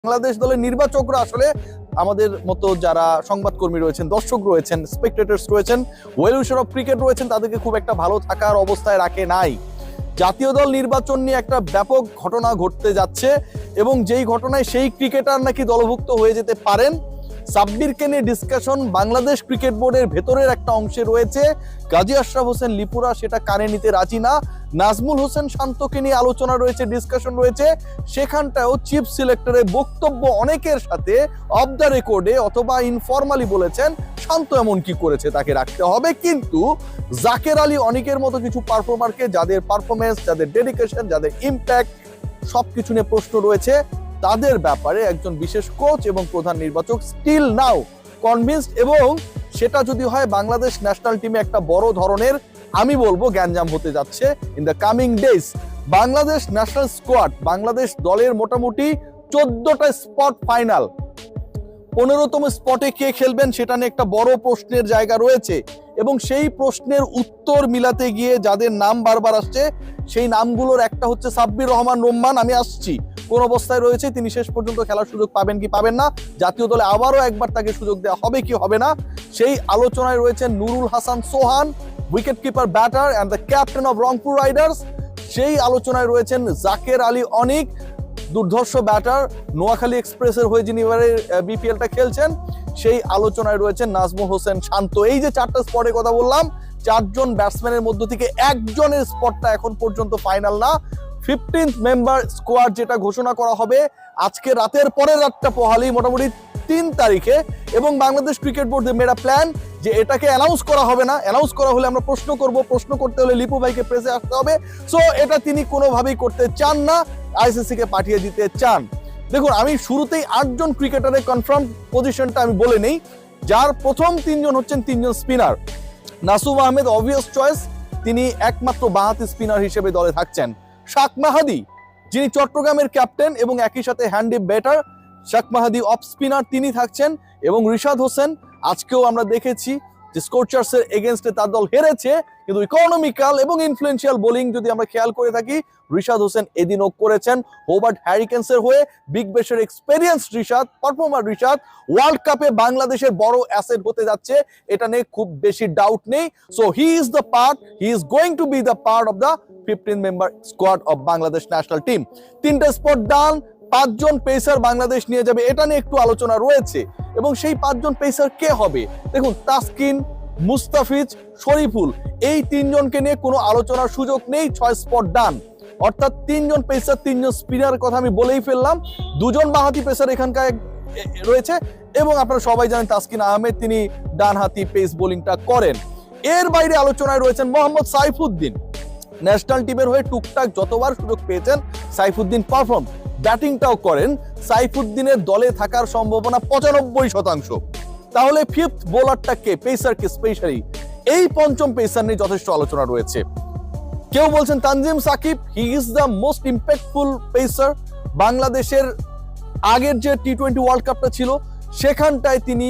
বাংলাদেশ দলের নির্বাচকরা আসলে আমাদের মতো যারা সংবাদকর্মী রয়েছেন, দর্শক রয়েছেন, স্পেকটেটরস রয়েছেন, ওয়েল উইশার অফ ক্রিকেট রয়েছেন, তাদেরকে খুব একটা ভালো থাকার অবস্থায় রাখে নাই। জাতীয় দল নির্বাচন নিয়ে একটা ব্যাপক ঘটনা ঘটতে যাচ্ছে এবং যেই ঘটনায় সেই ক্রিকেটার নাকি দলভুক্ত হয়ে যেতে পারেন। সাব্বিরকে নিয়ে ডিসকাশন বাংলাদেশ ক্রিকেট বোর্ডের ভেতরের একটা অংশে রয়েছে। গাজী আশরাফ হোসেন লিপুরা সেটা কানে নিতে রাজি না। নাজমুল হোসেন শান্তকে নিয়ে আলোচনা রয়েছে, ডিসকাশন রয়েছে। সেখানটাও চিফ সিলেক্টরের বক্তব্য অনেকের সাথে অফ দ্য রেকর্ডে অথবা ইনফরমালি বলেছেন শান্ত এমন কি করেছে তাকে রাখতে হবে। কিন্তু জাকের আলী অনেকের মতো কিছু পারফর্মারকে, যাদের পারফরমেন্স, যাদের ডেডিকেশন, যাদের ইম্প্যাক্ট সবকিছু নিয়ে প্রশ্ন রয়েছে, তাদের ব্যাপারে একজন বিশেষ কোচ এবং প্রধান নির্বাচক স্টিল নাও কনভিন্সড। এবং সেটা যদি হয় বাংলাদেশ ন্যাশনাল টিমে একটা বড় ধরনের, আমি বলবো, গ্যাঞ্জাম হতে যাচ্ছে in the coming days. Bangladesh national squad, Bangladesh দলের মোটামুটি 14টা স্পট ফাইনাল, 15তম স্পটে কে খেলবেন সেটা নিয়ে একটা বড় প্রশ্নের জায়গা রয়েছে। এবং সেই প্রশ্নের উত্তর মিলাতে গিয়ে যাদের নাম বারবার আসছে, সেই নামগুলোর একটা হচ্ছে সাব্বির রহমান রোম্মান। আমি আসছি কোন অবস্থায় রয়েছে, তিনি শেষ পর্যন্ত খেলার সুযোগ পাবেন কি পাবেন না, জাতীয় দলে আবারও একবার তাকে সুযোগ দেওয়া হবে কি হবে না, সেই আলোচনায় রয়েছেন Nurul Hasan Sohan, wicket keeper, batter and the captain of Rangpur Riders. সেই আলোচনায় রয়েছেন জাকের আলী অনিক, দুর্ধর্ষ ব্যাটার, নোয়াখালী এক্সপ্রেসের হয়ে যিনি এবারে বিপিএলটা খেলছেন। সেই আলোচনায় রয়েছেন নাজমুল হোসেন শান্ত। এই যে 4টা স্পটের কথা বললাম, 4জন ব্যাটসম্যানের মধ্য থেকে একজনের স্পটটা এখন পর্যন্ত ফাইনাল না। 15th মেম্বার স্কোয়াড যেটা ঘোষণা করা হবে আজকে রাতের পরের রাতটা পোহালি, মোটামুটি 3 তারিখে। এবং Bangladesh cricket board made a plan যে এটাকে অ্যানাউন্স করা হবে না, অ্যানাউন্স করা হলে আমরা প্রশ্ন করব, প্রশ্ন করতে হলে লিপু ভাইকে প্রেসে আসতে হবে। সো এটা তিনি কোনোভাবেই করতে চান না, আইসিসি কে পাঠিয়ে দিতে চান। দেখুন, আমি শুরুতেই 8 জন ক্রিকেটারের কনফার্ম পজিশনটা আমি বলে নেই। যার প্রথম 3 জন হচ্ছেন 3 জন spinner. Nasum Ahmed obvious choice, তিনি একমাত্র বাঁহাতি স্পিনার হিসেবে দলে থাকছেন। শাক মাহাদি, যিনি চট্টগ্রামের ক্যাপ্টেন এবং একই সাথে হ্যান্ডি ব্যাটার, শাক মাহাদি অফ স্পিনার, তিনি থাকছেন। এবং রিশাদ হোসেন, আজকেও আমরা দেখেছি যে স্কোরচার্সের এগেনস্টে তার দল হেরেছে, কিন্তু ইকোনমিক্যাল এবং ইনফ্লুয়েন্সিয়াল বোলিং যদি আমরা খেয়াল করে থাকি, রিশাদ হোসেন এদিনও করেছেন হোবার্ট হ্যারিকেন্সের হয়ে। বিগ ব্যাশের experience Rishad, performer Rishad, world কাপে বাংলাদেশের বড় অ্যাসেট হতে যাচ্ছে, এটা নিয়ে খুব বেশি ডাউট নেই। So he is going to B the part of the 15 member squad of Bangladesh national team. 3টে স্পট ডান, 5 জন পেসার বাংলাদেশ নিয়ে যাবে, এটা নিয়ে একটু আলোচনা রয়েছে। এবং সেই 5 জন পেসার কে হবে? দেখুন, তাসকিন, মুস্তাফিজ, শরীফুল, এই 3 জনকে নিয়ে কোনো আলোচনার সুযোগ নেই। 6 স্পট ডান, অর্থাৎ 3 জন পেসার, 3 জন স্পিনার কথা আমি বলেই ফেললাম। 2 জন বাঁহাতি পেসার এখানকার রয়েছে এবং আপনারা সবাই জানেন তাসকিন আহমেদ, তিনি ডানহাতি পেস বোলিংটা করেন। এর বাইরে আলোচনায় রয়েছেন মোহাম্মদ সাইফুদ্দিন। ন্যাশনাল টিমের হয়ে টুকটাক যতবার সুযোগ পেয়েছেন সাইফুদ্দিন পারফর্ম, ব্যাটিংটাও করেন। সাইফুদ্দিনের দলে থাকার সম্ভাবনা 95%। তাহলে 5th বোলারটা কে, পেসারকে স্পেশালি? এই 5ম পেসার নিয়ে যথেষ্ট আলোচনা রয়েছে। কেউ বলছেন Tanzim Sakib, he is the most impactful pacer. বাংলাদেশের আগের যে টি20 ওয়ার্ল্ড কাপটা ছিল সেখানটায় তিনি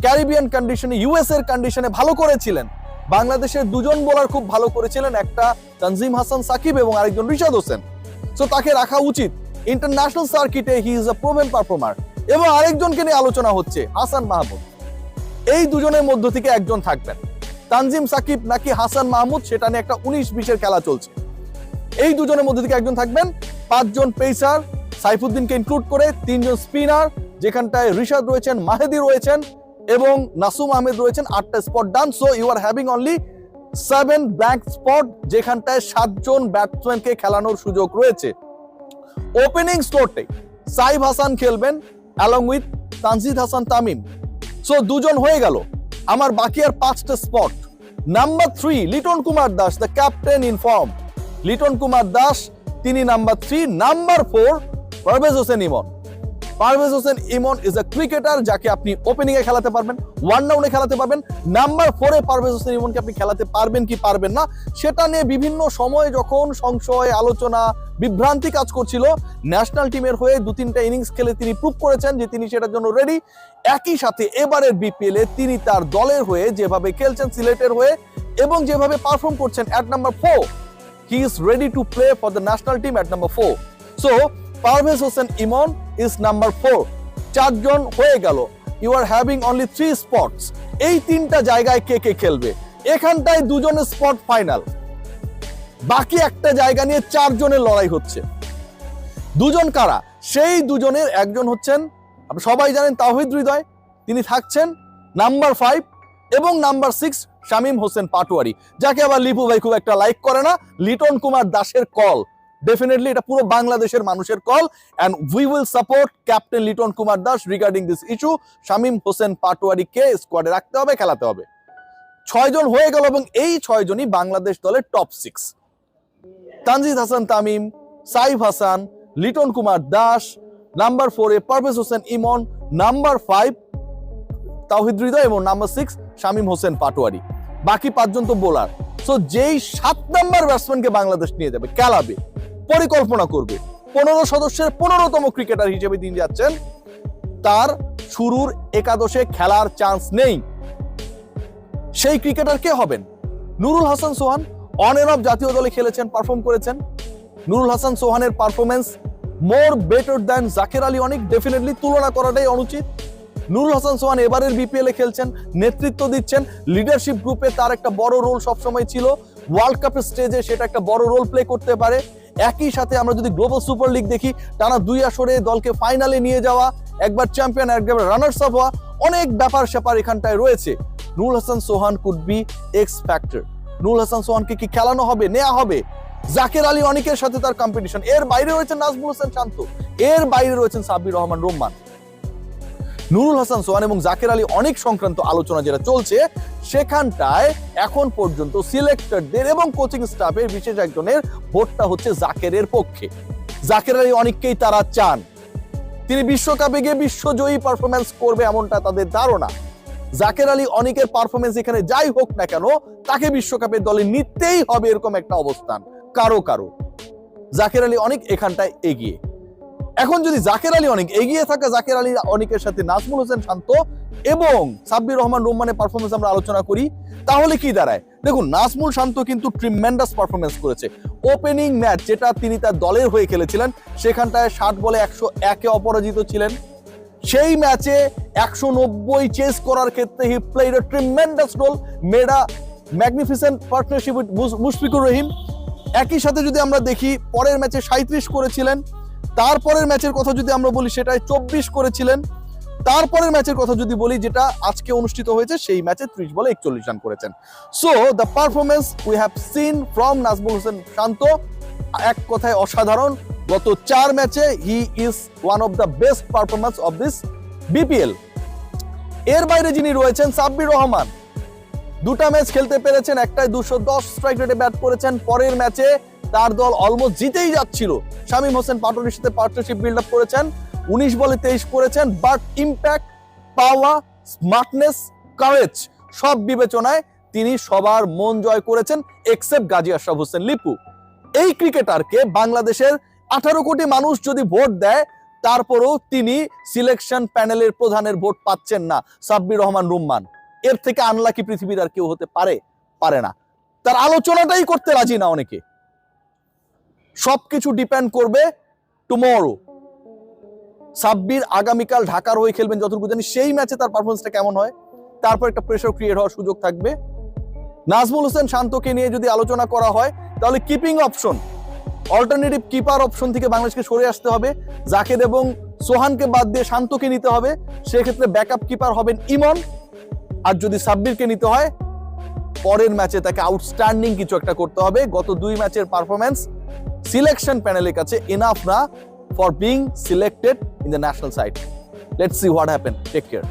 ক্যারিবিয়ান কন্ডিশনে, ইউএস এর কন্ডিশনে ভালো করেছিলেন। বাংলাদেশের 2 জন বোলার খুব ভালো করেছিলেন, একটা তানজিম হাসান সাকিব এবং আরেকজন রিশাদ হোসেন। সো তাকে রাখা উচিত। ইন্টারন্যাশনাল সার্কিটে he is a proven performer. এবং আরেকজনকে নিয়ে আলোচনা হচ্ছে, হাসান মাহমুদ। এই 2 জনের মধ্য থেকে একজন থাকবেন। তানজিম সাকিব নাকি হাসান মাহমুদ, সেটা নিয়ে একটা 19-20-এর খেলা চলছে। এই 2 জনের মধ্যে থেকে একজন থাকবেন। 5 জন পেসার, সাইফুদ্দিনকে ইনক্লুড করে 3 জন স্পিনার, যেখানটায় রিশাদ রয়েছেন, মাহেদি রয়েছেন এবং নাসুম আহমেদ রয়েছেন। 8টা spot done. So you are having only 7 blank spot, যেখানটায় 7 জন ব্যাটসম্যানকে খেলানোর সুযোগ রয়েছে। ওপেনিং স্লটে সাইফ হাসান খেলবেন along with Tanzid Hasan Tamim. So 2 জন হয়ে গেল। আমার বাকি আর 5টা spot. Number 3 Liton Kumar Das, the captain in form. Liton Kumar Das, তিনি number 3। Number 4 Parvez Hossain Emon. Parvez Hossain Emon is a cricketer যাকে আপনি ওপেনিং এ খেলাতে পারবেন, 1 ডাউনে খেলাতে পারবেন। নাম্বার 4 এ পারভেজ হোসেন ইমনকে আপনি খেলাতে পারবেন কি পারবেন না, সেটা নিয়ে বিভিন্ন সময় যখন সংশয়, আলোচনা, বিভ্রান্তি কাজ করছিল, ন্যাশনাল টিমের হয়ে 2-3টা ইনিংস খেলে তিনি প্রুভ করেছেন যে তিনি সেটার জন্য রেডি। একই সাথে এবারের বিপিএল এ তিনি তার দলের হয়ে যেভাবে খেলছেন সিলেটের হয়ে এবং যেভাবে পারফর্ম করছেন, at number 4 he is ready to play for the national team at number 4. So Parvez Hossain Emon is number 4। 4 জন হয়ে গেল। You are having only 3 spots. এই 3টা জায়গায় কে কে খেলবে? এখানটায় 2 জনের স্পট ফাইনাল, বাকি একটা জায়গা নিয়ে 4 জনের লড়াই হচ্ছে। 2 জন কারা? সেই 2 জনের একজন হচ্ছেন আপনি সবাই জানেন তাওহিদ হৃদয়, তিনি থাকছেন নাম্বার 5, এবং নাম্বার 6 শামীম হোসেন পাটোয়ারি, যাকে আবার লিপু ভাই খুব একটা লাইক করে না। লিটন কুমার দাসের কল, ডেফিনেটলি এটা পুরো বাংলাদেশের মানুষের call, and we will support captain Liton Kumar Das regarding this issue. Shamim Hossain পাটোয়ারিকে স্কোয়াডে রাখতে হবে, খেলাতে হবে। 6 জন হয়ে গেল, এবং এই 6 জনই বাংলাদেশ দলের টপ 6। তানজিদ হাসান তামিম, সাইফ হাসান, লিটন কুমার দাস, নাম্বার 4 এ পারভেজ হোসেন ইমন, নাম্বার 5 তাওহিদ হৃদয়, এবং নাম্বার 6 শামীম হোসেন পাটোয়ারি। বাকি 5 জন তো বোলার। সো যেই 7 নাম্বার ব্যাটসম্যানকে বাংলাদেশ নিয়ে যাবে, খেলাবে, পরিকল্পনা করবে, 15 সদস্যের 15তম ক্রিকেটার হিসেবে তিনি যাচ্ছেন, তার শুরুর একাদশে খেলার চান্স নেই। সেই ক্রিকেটার কে হবেন? Nurul Hasan Sohan on and off জাতীয় দলে খেলেছেন, পারফর্ম করেছেন। নুরুল হাসান সোহানের performance more better than Jaker Ali Anik, definitely তুলনা করাটাই অনুচিত। নুরুল হাসান সোহান এবারের বিপিএল এ খেলছেন, নেতৃত্ব দিচ্ছেন, লিডারশিপ গ্রুপে তার একটা বড় রোল সবসময় ছিল। ওয়ার্ল্ড কাপের স্টেজে সেটা একটা বড় রোল প্লে করতে পারে। একই সাথে আমরা যদি গ্লোবাল সুপার লিগ দেখি, টানা 2 আসরে দলকে ফাইনালে নিয়ে যাওয়া, একবার চ্যাম্পিয়ন, একবার রানার্স আপ হওয়া, অনেক ব্যাপার স্যাপার এখানটায় রয়েছে। Nurul Hasan Sohan could be X factor. Nurul Hasan সোহানকে কি খেলানো হবে, নেওয়া হবে? জাকের আলী অনিকের সাথে তার কম্পিটিশন। এর বাইরে রয়েছেন নাজমুল হোসেন শান্ত, এর বাইরে রয়েছেন সাব্বির রহমান রোম্মান। নুরুল হাসান সোহান এবং জাকের আলী অনেক সংক্রান্ত আলোচনা যেটা চলছে, সেখানটায় এখন পর্যন্ত সিলেক্টরদের এবং কোচিং স্টাফের বিশেষ একজনের ভোটটা হচ্ছে জাকেরের পক্ষে। জাকের আলী অনেককেই তারা চান, তিনি বিশ্বকাপে গিয়ে বিশ্বজয়ী পারফরমেন্স করবে এমনটা তাদের ধারণা। জাকের আলী অনেকের পারফরমেন্স এখানে যাই হোক না কেন, তাকে বিশ্বকাপের দলে নিতেই হবে, এরকম একটা অবস্থান কারো কারো। জাকের আলী অনেক এখানটায় এগিয়ে। এখন যদি জাকের আলী অনেক এগিয়ে থাকা জাকের আলী অনেকের সাথে নাজমুল হোসেন শান্ত এবং সাব্বির রহমান রোম্মানের পারফরমেন্স আমরা আলোচনা করি, তাহলে কি দাঁড়ায়? দেখুন, নাজমুল শান্ত কিন্তু ট্রিমেন্ডাস পারফরমেন্স করেছে। ওপেনিং ম্যাচ যেটা তিনি তার দলের হয়ে খেলেছিলেন, সেখানটায় 60 বলে 101-এ অপরাজিত ছিলেন। সেই ম্যাচে 190 চেস করার ক্ষেত্রে he played a tremendous role, made a magnificent partnership with Mushfiqur Rahim. একই সাথে যদি আমরা দেখি, পরের ম্যাচে 37 করেছিলেন। তারপরের ম্যাচের কথা যদি আমরা বলি, সেটাই 24 করেছিলেন। তারপরের ম্যাচের কথা যদি বলি, যেটা আজকে অনুষ্ঠিত হয়েছে, সেই ম্যাচে 30 বলে 41 রান করেছেন। So the performance we have seen from Najmul Hossain Shanto এক কথায় অসাধারণ। গত 4 ম্যাচে he is one of the best performance of this BPL. এর বাইরে যিনি রয়েছেন সাব্বির রহমান, 2টা ম্যাচ খেলতে পেরেছেন, একটাই 210 স্ট্রাইক রেটে ব্যাট করেছেন। পরের ম্যাচে তার দল অলমোস্ট জিতেই যাচ্ছিল, শামীম হোসেন পাটোয়ারির সাথে পার্টনারশিপ বিল্ড আপ করেছেন, 19 বলে 23 করেছেন। But impact, power, smartness, courage সব বিবেচনায় তিনি সবার মন জয় করেছেন, এক্সেপ্ট গাজী আশরাফ হোসেন লিপু। এই ক্রিকেটারকে বাংলাদেশের 18 কোটি মানুষ যদি ভোট দেয়, তারপরেও তিনি সিলেকশন প্যানেলের প্রধানের ভোট পাচ্ছেন না, সাব্বির রহমান রোম্মান। এর থেকে আনলাকি পৃথিবীর আর কেউ হতে পারে না। তার আলোচনাটাই করতে রাজি না অনেকে। সবকিছু ডিপেন্ড করবে টুমরো। সাব্বির আগামীকাল ঢাকার হয়ে খেলবেন যতটুকু জানি, সেই ম্যাচে তার পারফরমেন্সটা কেমন হয়, তারপর একটা প্রেসার ক্রিয়েট হওয়ার সুযোগ থাকবে। নাজমুল হোসেন শান্তকে নিয়ে যদি আলোচনা করা হয়, তাহলে keeping option, alternative keeper option থেকে বাংলাদেশকে সরে আসতে হবে। জাকের এবং সোহানকে বাদ দিয়ে শান্তকে নিতে হবে, সেক্ষেত্রে ব্যাকআপ কিপার হবেন ইমন। আর যদি সাব্বিরকে নিতে হয়, পরের ম্যাচে তাকে আউটস্ট্যান্ডিং কিছু একটা করতে হবে। গত 2 ম্যাচের পারফরমেন্স সিলেকশন প্যানেলের কাছে এনাফ না for being selected in the national side. Let's see what happen. Take care.